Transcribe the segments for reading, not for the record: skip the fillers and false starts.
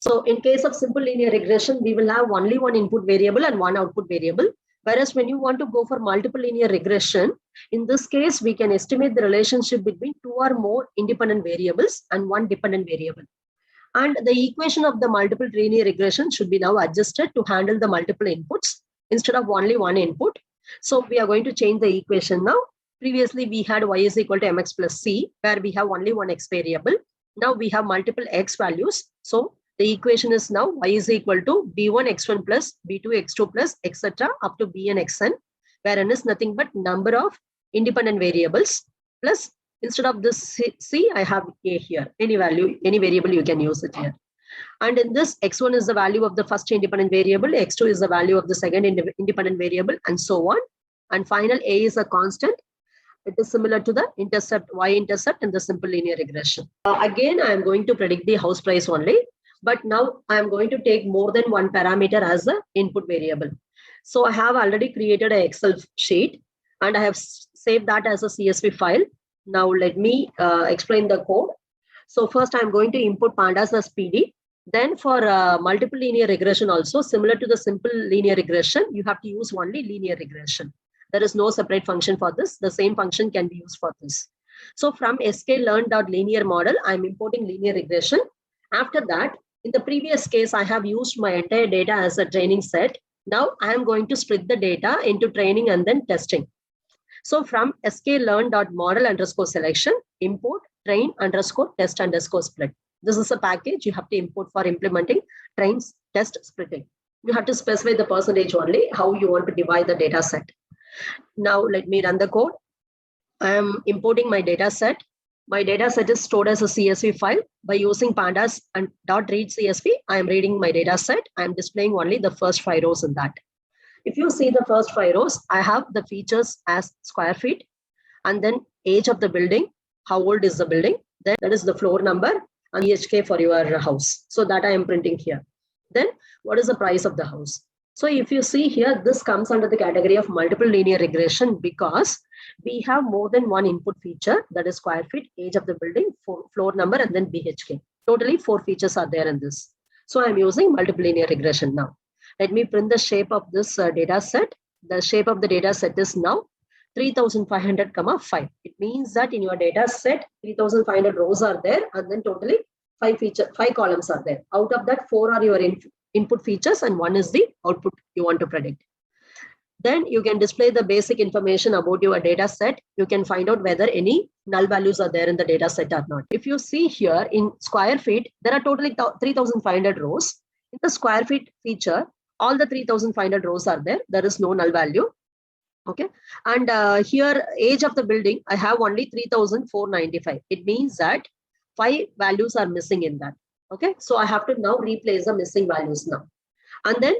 So in case of simple linear regression, we will have only one input variable and one output variable. Whereas when you want to go for multiple linear regression, in this case, we can estimate the relationship between two or more independent variables and one dependent variable. And the equation of the multiple linear regression should be now adjusted to handle the multiple inputs instead of only one input. So we are going to change the equation now. Previously, we had y is equal to mx plus c, where we have only one x variable. Now we have multiple x values. So the equation is now y is equal to b1 x1 plus b2 x2 plus etc. up to bn xn, where n is nothing but number of independent variables plus instead of this c, I have a here. Any value, any variable you can use it here. And in this, x1 is the value of the first independent variable, x2 is the value of the second independent variable, and so on. And final a is a constant. It is similar to the intercept, y-intercept in the simple linear regression. Again, I am going to predict the house price only, but now I am going to take more than one parameter as an input variable. So I have already created an Excel sheet and I have saved that as a CSV file. Now let me explain the code. So first I'm going to import pandas as PD. Then for multiple linear regression also, similar to the simple linear regression, you have to use only linear regression. There is no separate function for this. The same function can be used for this. So from sklearn.linear model, I'm importing linear regression. After that, in the previous case, I have used my entire data as a training set. Now I am going to split the data into training and then testing. So from sklearn.model underscore selection, import train underscore test underscore split. This is a package you have to import for implementing trains test splitting. You have to specify the percentage only, how you want to divide the data set. Now let me run the code. I am importing my data set. My data set is stored as a CSV file. By using pandas and .read CSV, I am reading my data set. I am displaying only the first 5 rows in that. If you see the first 5 rows, I have the features as square feet and then age of the building, how old is the building, then that is the floor number and BHK for your house. So that I am printing here. Then what is the price of the house? So if you see here, this comes under the category of multiple linear regression because we have more than one input feature, that is square feet, age of the building, floor number, and then BHK. Totally 4 features are there in this. So I'm using multiple linear regression now. Let me print the shape of this data set. The shape of the data set is now 3500, 5. It means that in your data set, 3500 rows are there, and then totally 5 columns are there. Out of that, 4 are your input features and 1 is the output you want to predict. Then you can display the basic information about your data set. You can find out whether any null values are there in the data set or not. If you see here in square feet, there are totally 3500 rows. In the square feet feature, all the 3500 rows are there. There is no null value. Okay. And here, age of the building, I have only 3495. It means that 5 values are missing in that. Okay. So I have to now replace the missing values now. And then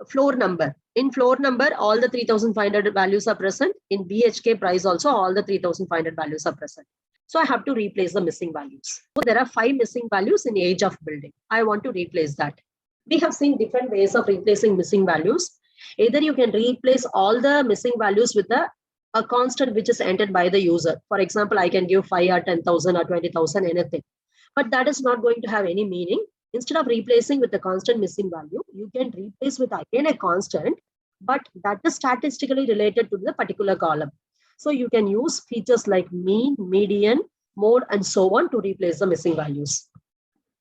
floor number. In floor number, all the 3500 values are present. In BHK price also, all the 3500 values are present. So I have to replace the missing values. So there are 5 missing values in age of building. I want to replace that. We have seen different ways of replacing missing values. Either you can replace all the missing values with a constant which is entered by the user. For example, I can give 5 or 10,000 or 20,000, anything. But that is not going to have any meaning. Instead of replacing with a constant missing value, you can replace with again a constant, but that is statistically related to the particular column. So you can use features like mean, median, mode, and so on to replace the missing values.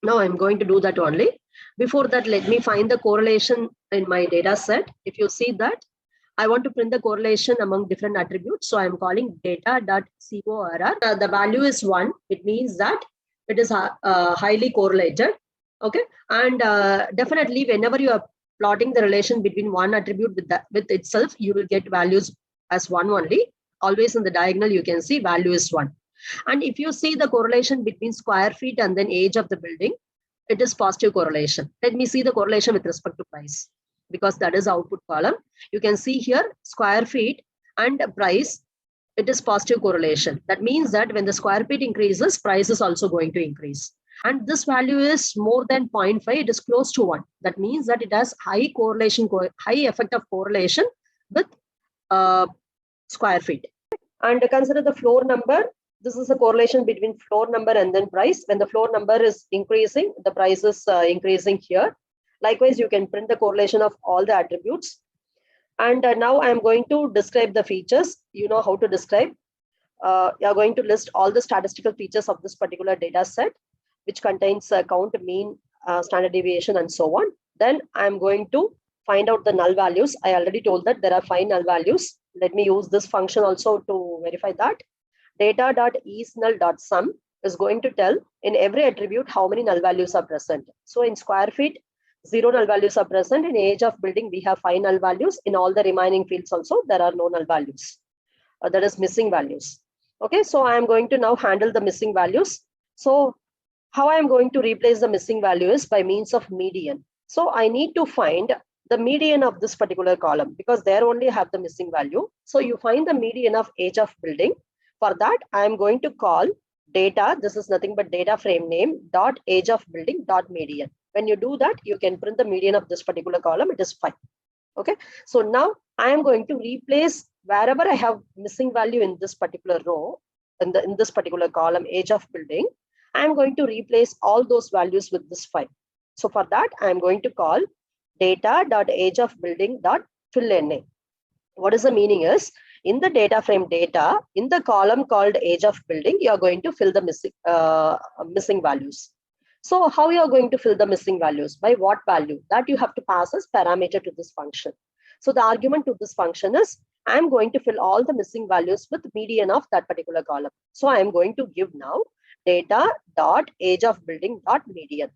Now I'm going to do that only. Before that, let me find the correlation in my data set. If you see that, I want to print the correlation among different attributes. So I'm calling data.corr. The value is 1. It means that it is highly correlated. Okay. And definitely whenever you are plotting the relation between one attribute with itself, you will get values as 1 only. Always in the diagonal, you can see value is 1. And if you see the correlation between square feet and then age of the building, it is positive correlation. Let me see the correlation with respect to price, because that is output column. You can see here square feet and price, it is positive correlation. That means that when the square feet increases, price is also going to increase. And this value is more than 0.5, it is close to 1. That means that it has high correlation, high effect of correlation with square feet. And consider the floor number. this is a correlation between floor number and then price. When the floor number is increasing, the price is increasing here. Likewise, you can print the correlation of all the attributes. And now I'm going to describe the features. You know how to describe. You're going to list all the statistical features of this particular data set, which contains count, mean, standard deviation, and so on. Then I'm going to find out the null values. I already told that there are 5 null values. Let me use this function also to verify that. Data.isNull.sum is going to tell in every attribute how many null values are present. So in square feet, 0 null values are present. In age of building, we have 5 null values. In all the remaining fields also, there are no null values. That is missing values. Okay, so I am going to now handle the missing values. So how I am going to replace the missing values by means of median. So I need to find the median of this particular column because there only have the missing value. So you find the median of age of building. For that, I am going to call data. This is nothing but data frame name dot age of building dot median. When you do that, you can print the median of this particular column. It is 5. Okay, so now I am going to replace wherever I have missing value in this particular row, in this particular column, age of building, I am going to replace all those values with this 5. So for that, I am going to call data.ageofbuilding.fillNA. What is the meaning is, in the data frame data, in the column called age of building, you are going to fill the missing values. So how you are going to fill the missing values? By what value? That you have to pass as parameter to this function. So the argument to this function is, I am going to fill all the missing values with median of that particular column. So I am going to give now data.ageofbuilding.median.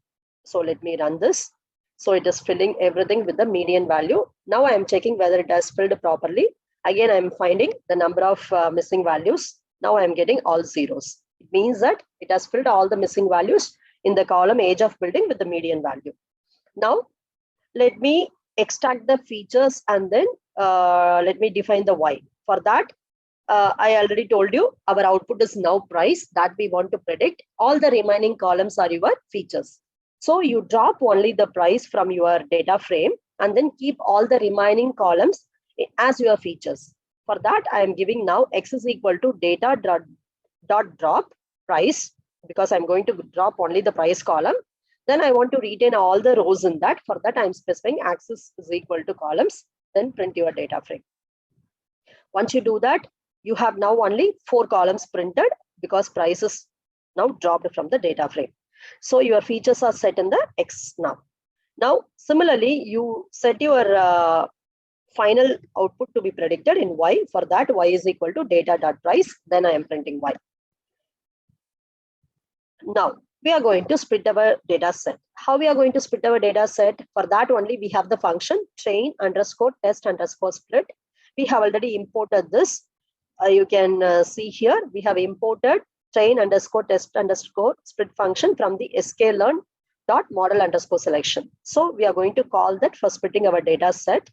So let me run this. So it is filling everything with the median value. Now I am checking whether it has filled properly. Again, I am finding the number of missing values. Now I am getting all zeros. It means that it has filled all the missing values in the column age of building with the median value. Now, let me extract the features and then let me define the Y. For that, I already told you our output is now price that we want to predict. All the remaining columns are your features. So you drop only the price from your data frame and then keep all the remaining columns as your features. For that, I am giving now X is equal to data dot drop price, because I'm going to drop only the price column. Then I want to retain all the rows in that. For that, I'm specifying axis is equal to columns, then print your data frame. Once you do that, you have now only 4 columns printed because price is now dropped from the data frame. So your features are set in the X now. Now, similarly, you set your final output to be predicted in Y. For that, Y is equal to data.price. Then I am printing Y. Now, we are going to split our data set. How we are going to split our data set? For that only, we have the function train_test_split. We have already imported this. You can see here, we have imported train_test_split function from the sklearn.model_selection. So we are going to call that for splitting our data set.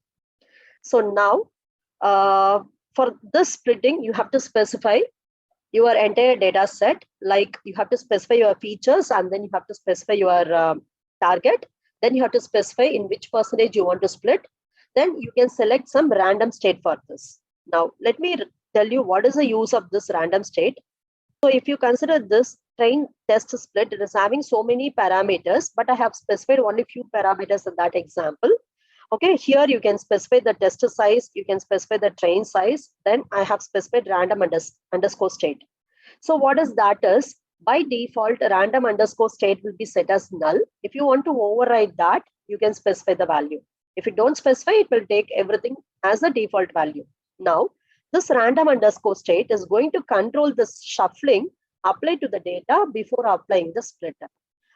So now, for this splitting, you have to specify your entire data set. Like you have to specify your features and then you have to specify your target. Then you have to specify in which percentage you want to split. Then you can select some random state for this. Now, let me tell you what is the use of this random state. So if you consider this train test split, it is having so many parameters, but I have specified only few parameters in that example. Okay, here you can specify the test size, you can specify the train size, then I have specified random underscore state. So what is that is, by default, random underscore state will be set as null. If you want to override that, you can specify the value. If you don't specify, it will take everything as a default value. Now, this random underscore state is going to control this shuffling applied to the data before applying the splitter.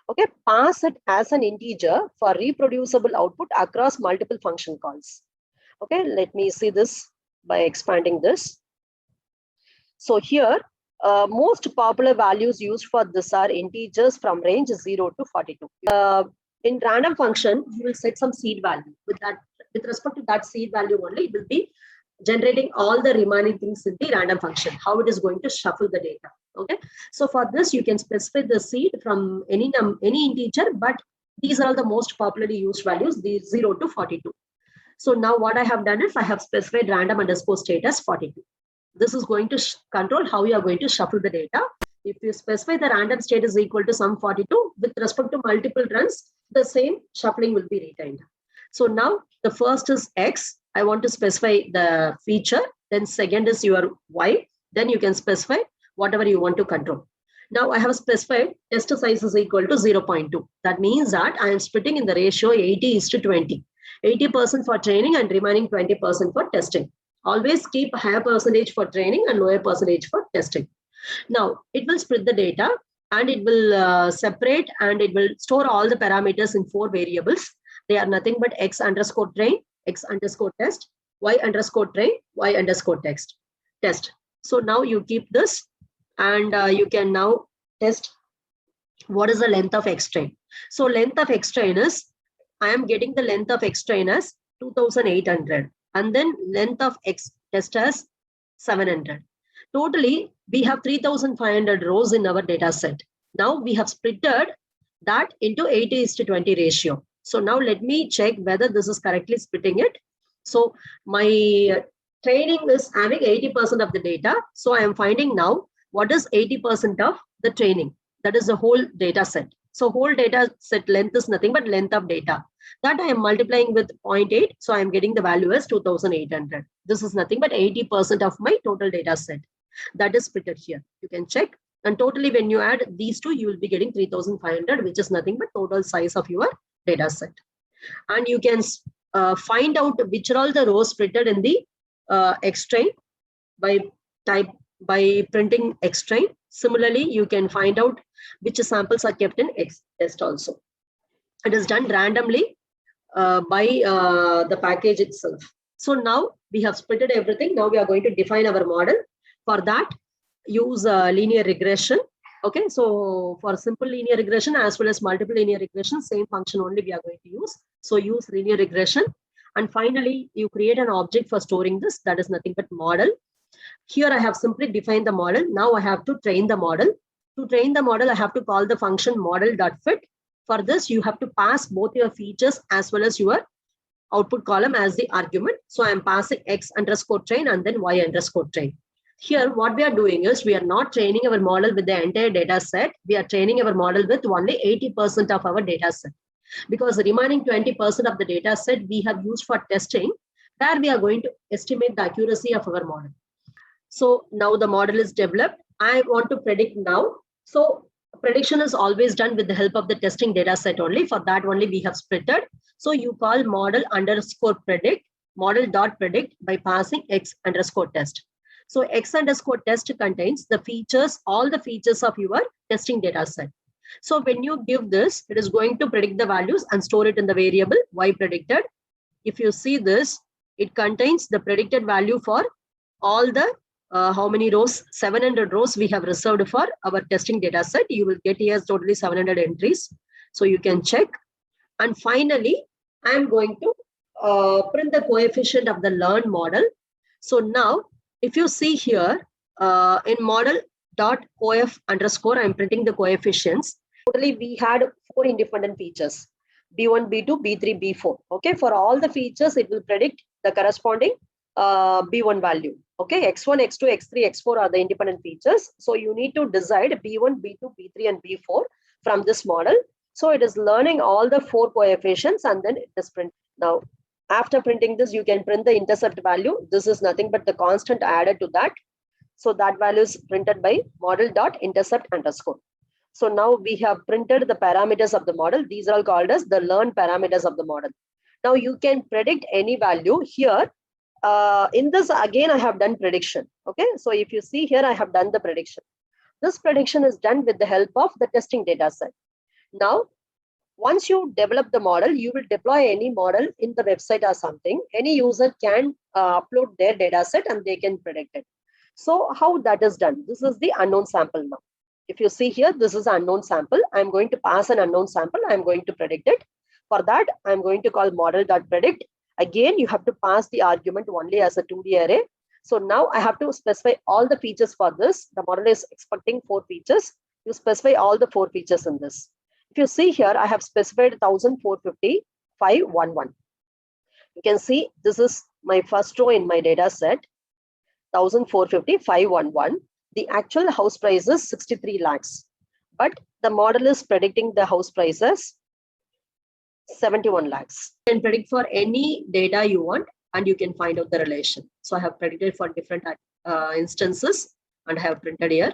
Okay, pass it as an integer for reproducible output across multiple function calls. Okay, let me see this by expanding this. So here, most popular values used for this are integers from range 0 to 42. In random function, you will set some seed value. With respect to that seed value only, it will be generating all the remaining things in the random function, how it is going to shuffle the data. Okay, so for this, you can specify the seed from any integer, but these are the most popularly used values, the 0 to 42. So now what I have done is I have specified random underscore state as 42. This is going to control how you are going to shuffle the data. If you specify the random state is equal to sum 42, with respect to multiple runs, the same shuffling will be retained. So now the first is X. I want to specify the feature. Then second is your Y. Then you can specify whatever you want to control. Now I have specified test size is equal to 0.2. That means that I am splitting in the ratio 80:20. 80% for training and remaining 20% for testing. Always keep a higher percentage for training and lower percentage for testing. Now it will split the data and it will separate and it will store all the parameters in 4 variables. They are nothing but X underscore train, X underscore test, Y underscore train, Y underscore test. So now you keep this and you can now test what is the length of X train. So length of X train is, I am getting the length of X train as 2800 and then length of X test as 700. Totally, we have 3500 rows in our data set. Now we have splitted that into 80:20 ratio. So now let me check whether this is correctly splitting it. So my training is having 80% of the data. So I am finding now what is 80% of the training. That is the whole data set. So whole data set length is nothing but length of data. That I am multiplying with 0.8. So I am getting the value as 2800. This is nothing but 80% of my total data set. That is splitted here. You can check. And totally when you add these two, you will be getting 3500, which is nothing but total size of your data set. And you can find out which are all the rows splitted in the X train by printing X train. Similarly, you can find out which samples are kept in X test also. It is done randomly by the package itself. So now we have splitted everything. Now we are going to define our model. For that, use linear regression. Okay, so for simple linear regression as well as multiple linear regression, same function only we are going to use. So use linear regression. And finally, you create an object for storing this. That is nothing but model. Here I have simply defined the model. Now I have to train the model. To train the model, I have to call the function model.fit. For this, you have to pass both your features as well as your output column as the argument. So I'm passing X underscore train and then Y underscore train. Here, what we are doing is we are not training our model with the entire data set. We are training our model with only 80% of our data set. Because the remaining 20% of the data set we have used for testing, where we are going to estimate the accuracy of our model. So now the model is developed. I want to predict now. So prediction is always done with the help of the testing data set only. For that only we have splitted. So you call model underscore predict, model.predict by passing X underscore test. So X underscore test contains the features, all the features of your testing data set. So when you give this, it is going to predict the values and store it in the variable Y predicted. If you see this, it contains the predicted value for all the how many rows? 700 rows we have reserved for our testing data set. You will get here totally 700 entries. So you can check. And finally, I am going to print the coefficient of the learned model. So now, if you see here in model.coef underscore, I'm printing the coefficients. Totally, we had 4 independent features, B1, B2, B3, B4. Okay, for all the features, it will predict the corresponding B1 value. Okay, X1, X2, X3, X4 are the independent features. So you need to decide B1, B2, B3, and B4 from this model. So it is learning all the 4 coefficients and then it is print. Now, after printing this, you can print the intercept value. This is nothing but the constant added to that. So that value is printed by model.intercept underscore. So now we have printed the parameters of the model. These are all called as the learned parameters of the model. Now you can predict any value here. In this, again, I have done prediction. Okay, so if you see here, I have done the prediction. This prediction is done with the help of the testing data set. Now, once you develop the model, you will deploy any model in the website or something. Any user can upload their data set and they can predict it. So how that is done? This is the unknown sample now. If you see here, this is an unknown sample. I'm going to pass an unknown sample. I'm going to predict it. For that, I'm going to call model.predict. Again, you have to pass the argument only as a 2D array. So now I have to specify all the features for this. The model is expecting 4 features. You specify all the 4 features in this. If you see here, I have specified 1450,511. You can see this is my first row in my data set. 1,450, 511. The actual house price is 63 lakhs. But the model is predicting the house price as 71 lakhs. You can predict for any data you want and you can find out the relation. So I have predicted for different instances and I have printed here.